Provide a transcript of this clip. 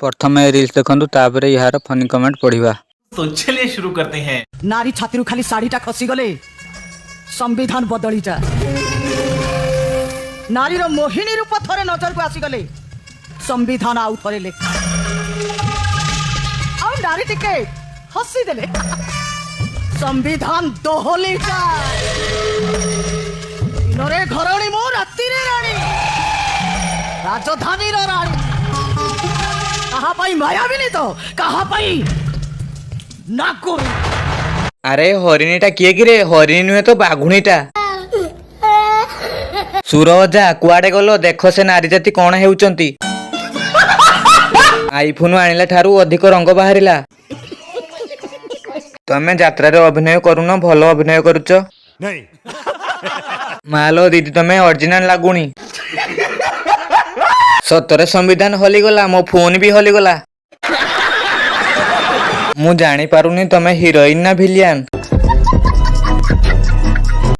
प्रथम रील्स देखंतु तापर यार फनी कमेंट पढ़िबा। तो चलिए शुरू करते हैं। नारी छाती खाली शाढ़ीटा खसी गले संविधान बदली जा। नारी मोहिनी रूप थरे नजर को आसीगले संविधान आउ थरे लेखा आउ नारी टिके हसी देले संविधान दोहली जा। नरे घरणी मो राती रे रानी राजधानी रो रानी कहा पाई मायाविनी तो कहा पाई नागुरी। अरे हरिणीटा किए कि रे? हरिणी नुहे तो बाघुणीटा। सुरजा कुआडे गलो देख से नारी जाति कौन हेउचंती। आईफोन आनिला ठारू अधिक रंग बाहरिला। तमे यात्रा रे अभिनय करूनो भलो अभिनय करूच नहीं। मालो दीदी तमे ओरिजिनल लागुनी। सतरे संविधान हली गला मो फोन भी हली गला। मु जानी पारुनी तमे हीरोइन ना भिलियन।